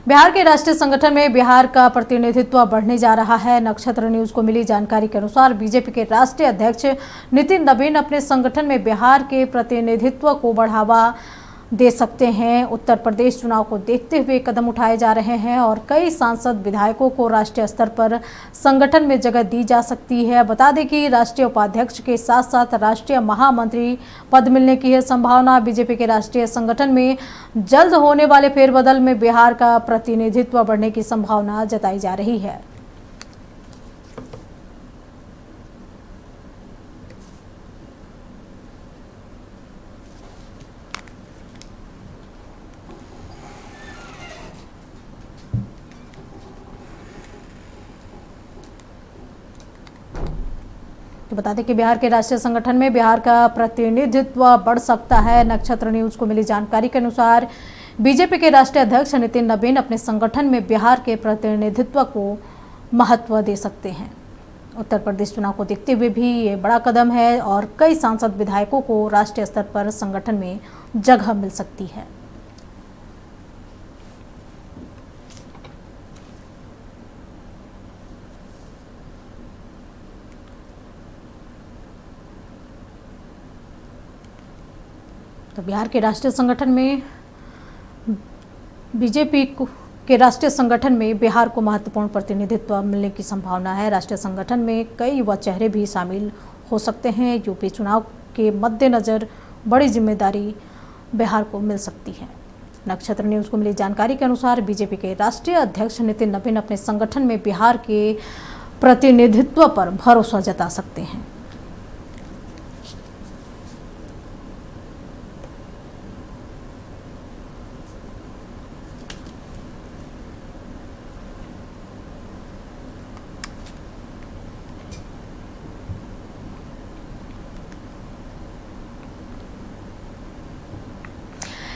बिहार के राष्ट्रीय संगठन में बिहार का प्रतिनिधित्व बढ़ने जा रहा है। नक्षत्र न्यूज को मिली जानकारी के अनुसार बीजेपी के राष्ट्रीय अध्यक्ष नितिन नवीन अपने संगठन में बिहार के प्रतिनिधित्व को बढ़ावा दे सकते हैं। उत्तर प्रदेश चुनाव को देखते हुए कदम उठाए जा रहे हैं और कई सांसद विधायकों को राष्ट्रीय स्तर पर संगठन में जगह दी जा सकती है। बता दें कि राष्ट्रीय उपाध्यक्ष के साथ साथ राष्ट्रीय महामंत्री पद मिलने की है संभावना। बीजेपी के राष्ट्रीय संगठन में जल्द होने वाले फेरबदल में बिहार का प्रतिनिधित्व बढ़ने की संभावना जताई जा रही है। तो बता दें कि बिहार के राष्ट्रीय संगठन में बिहार का प्रतिनिधित्व बढ़ सकता है। नक्षत्र न्यूज को मिली जानकारी के अनुसार बीजेपी के राष्ट्रीय अध्यक्ष नितिन नवीन अपने संगठन में बिहार के प्रतिनिधित्व को महत्व दे सकते हैं। उत्तर प्रदेश चुनाव को देखते हुए भी ये बड़ा कदम है और कई सांसद विधायकों को राष्ट्रीय स्तर पर संगठन में जगह मिल सकती है। तो बिहार के राष्ट्रीय संगठन में बीजेपी के राष्ट्रीय संगठन में बिहार को महत्वपूर्ण प्रतिनिधित्व मिलने की संभावना है। राष्ट्रीय संगठन में कई युवा चेहरे भी शामिल हो सकते हैं। यूपी चुनाव के मद्देनजर बड़ी जिम्मेदारी बिहार को मिल सकती है। नक्षत्र न्यूज को मिली जानकारी के अनुसार बीजेपी के राष्ट्रीय अध्यक्ष नितिन नवीन अपने संगठन में बिहार के प्रतिनिधित्व पर भरोसा जता सकते हैं।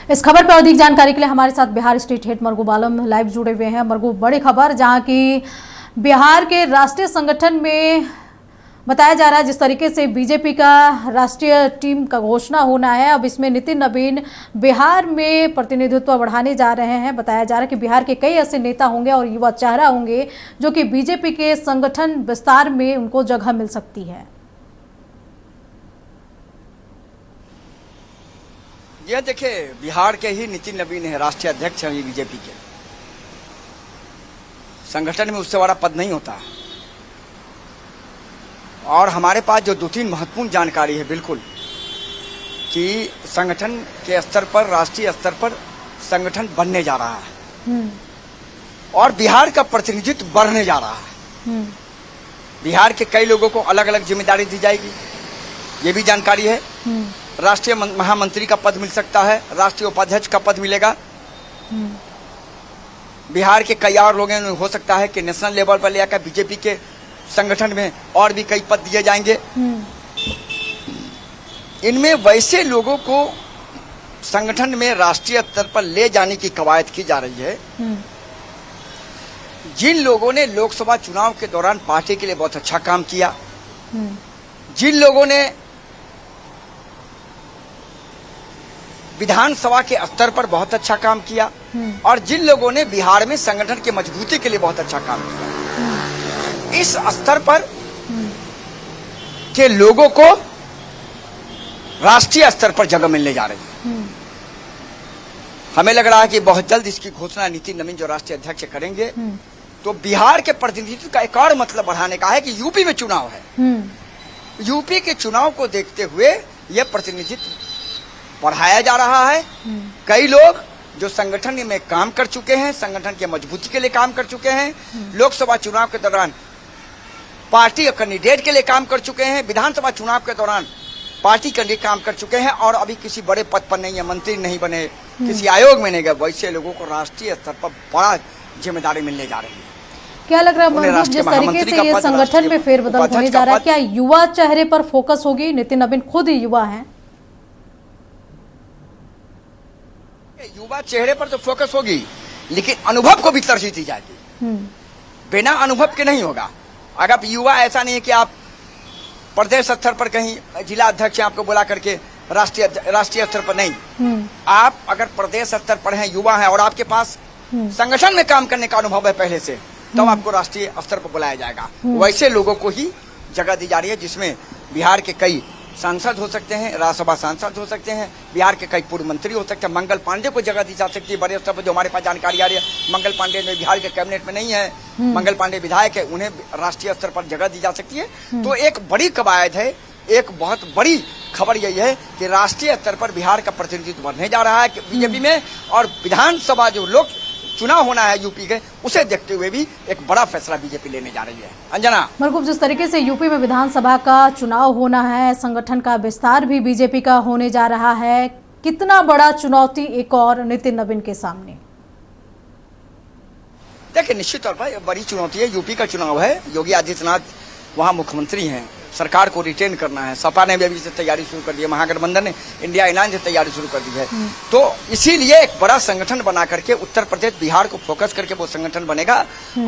इस खबर पर अधिक जानकारी के लिए हमारे साथ बिहार स्टेट हेड मरगू बालम लाइव जुड़े हुए हैं। मरगू, बड़ी खबर जहां की बिहार के राष्ट्रीय संगठन में बताया जा रहा है जिस तरीके से बीजेपी का राष्ट्रीय टीम का घोषणा होना है, अब इसमें नितिन नवीन बिहार में प्रतिनिधित्व बढ़ाने जा रहे हैं। बताया जा रहा है कि बिहार के कई ऐसे नेता होंगे और युवा चेहरा होंगे जो कि बीजेपी के संगठन विस्तार में उनको जगह मिल सकती है। ये देखिए, बिहार के ही नितिन नवीन है, राष्ट्रीय अध्यक्ष हैं बीजेपी के। संगठन में उससे बड़ा पद नहीं होता। और हमारे पास जो 2-3 महत्वपूर्ण जानकारी है बिल्कुल कि संगठन के स्तर पर, राष्ट्रीय स्तर पर संगठन बनने जा रहा है और बिहार का प्रतिनिधित्व बढ़ने जा रहा है। बिहार के कई लोगों को अलग अलग जिम्मेदारी दी जाएगी, ये भी जानकारी है। राष्ट्रीय महामंत्री का पद मिल सकता है, राष्ट्रीय उपाध्यक्ष का पद मिलेगा। बिहार के कई और लोगों में हो सकता है कि नेशनल लेवल पर लेकर बीजेपी के संगठन में और भी कई पद दिए जाएंगे। इनमें वैसे लोगों को संगठन में राष्ट्रीय स्तर पर ले जाने की कवायद की जा रही है जिन लोगों ने लोकसभा चुनाव के दौरान पार्टी के लिए बहुत अच्छा काम किया, जिन लोगों ने विधानसभा के स्तर पर बहुत अच्छा काम किया और जिन लोगों ने बिहार में संगठन की मजबूती के लिए बहुत अच्छा काम किया। इस स्तर पर के लोगों को राष्ट्रीय स्तर पर जगह मिलने जा रही है। हमें लग रहा है कि बहुत जल्द इसकी घोषणा नितिन नवीन जो राष्ट्रीय अध्यक्ष करेंगे। तो बिहार के प्रतिनिधित्व का एक और मतलब बढ़ाने का है कि यूपी में चुनाव है। यूपी के चुनाव को देखते हुए यह प्रतिनिधित्व बढ़ाया जा रहा है। कई लोग जो संगठन में काम कर चुके हैं, संगठन की मजबूती के लिए काम कर चुके हैं, लोकसभा चुनाव के दौरान पार्टी कैंडिडेट के लिए काम कर चुके हैं, विधानसभा चुनाव के दौरान पार्टी के लिए काम कर चुके हैं और अभी किसी बड़े पद पर नहीं है, मंत्री नहीं बने, किसी आयोग में नहीं गए, वैसे लोगों को राष्ट्रीय स्तर पर बड़ा जिम्मेदारी मिलने जा रही है। क्या लग रहा है जिस तरीके से ये संगठन में फेरबदल होने जा रहा है, क्या युवा चेहरे पर फोकस होगी? नितिन नवीन खुद युवा हैं। युवा चेहरे पर तो फोकस होगी, लेकिन अनुभव को भी तरजीह दी जाएगी। बिना अनुभव के नहीं होगा। अगर युवा ऐसा नहीं है कि आप प्रदेश स्तर पर कहीं जिला अध्यक्ष आपको बुला करके राष्ट्रीय स्तर पर नहीं, आप अगर प्रदेश स्तर पर हैं, युवा हैं और आपके पास संगठन में काम करने का अनुभव है पहले से, तब आपको राष्ट्रीय स्तर पर बुलाया जाएगा। वैसे लोगों को ही जगह दी जा रही है, जिसमें बिहार के कई सांसद हो सकते हैं, राज्यसभा सांसद हो सकते हैं, बिहार के कई पूर्व मंत्री हो सकते हैं। मंगल पांडे को जगह दी जा सकती है बड़े स्तर पर, जो हमारे पास जानकारी आ रही है। मंगल पांडे में बिहार के कैबिनेट में नहीं है, मंगल पांडे विधायक है, उन्हें राष्ट्रीय स्तर पर जगह दी जा सकती है। तो एक बड़ी कवायद है, एक बहुत बड़ी खबर यही है कि राष्ट्रीय स्तर पर बिहार का प्रतिनिधित्व बढ़ने जा रहा है बीजेपी में, और विधानसभा जो लोग चुनाव होना है यूपी के, उसे देखते हुए भी एक बड़ा फैसला बीजेपी लेने जा रही है। अंजना, मरकूब, जिस तरीके से यूपी में विधानसभा का चुनाव होना है, संगठन का विस्तार भी बीजेपी का होने जा रहा है, कितना बड़ा चुनौती एक और नितिन नवीन के सामने? देखिए, निश्चित तौर पर बड़ी चुनौती है। यूपी का चुनाव है, योगी आदित्यनाथ वहाँ मुख्यमंत्री हैं, सरकार को रिटेन करना है। सपा ने भी अभी से तैयारी शुरू कर दी है, महागठबंधन ने इंडिया अलायंस से तैयारी शुरू कर दी है। तो इसीलिए एक बड़ा संगठन बना करके उत्तर प्रदेश, बिहार को फोकस करके वो संगठन बनेगा,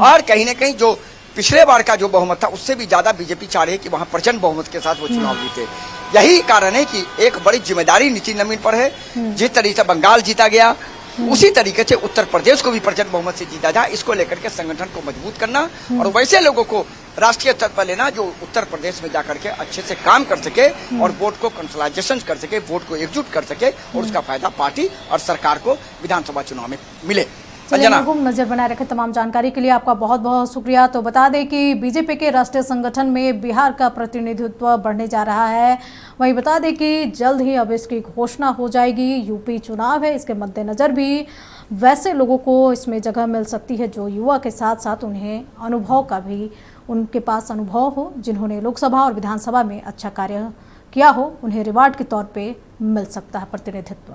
और कहीं न कहीं जो पिछले बार का जो बहुमत था उससे भी ज्यादा बीजेपी चाह रही है कि वहां प्रचंड बहुमत के साथ वो चुनाव जीते। यही कारण है कि एक बड़ी जिम्मेदारी नितिन नवीन पर है। जिस तरीके से बंगाल जीता गया, उसी तरीके से उत्तर प्रदेश को भी प्रचंड बहुमत से जीता जाए, इसको लेकर के संगठन को मजबूत करना और वैसे लोगों को राष्ट्रीय स्तर पर लेना जो उत्तर प्रदेश में जाकर के अच्छे से काम कर सके और वोट को कंसोलिडेशन कर सके, वोट को एकजुट कर सके, और उसका फायदा पार्टी और सरकार को विधानसभा चुनाव में मिले। नजर बनाए रखे। तमाम जानकारी के लिए आपका बहुत बहुत शुक्रिया। तो बता दें कि बीजेपी के राष्ट्रीय संगठन में बिहार का प्रतिनिधित्व बढ़ने जा रहा है। वहीं बता दें कि जल्द ही अब इसकी घोषणा हो जाएगी। यूपी चुनाव है, इसके मद्देनजर भी वैसे लोगों को इसमें जगह मिल सकती है जो युवा के साथ साथ उन्हें अनुभव का भी, उनके पास अनुभव हो, जिन्होंने लोकसभा और विधानसभा में अच्छा कार्य किया हो, उन्हें रिवार्ड के तौर पर मिल सकता है प्रतिनिधित्व।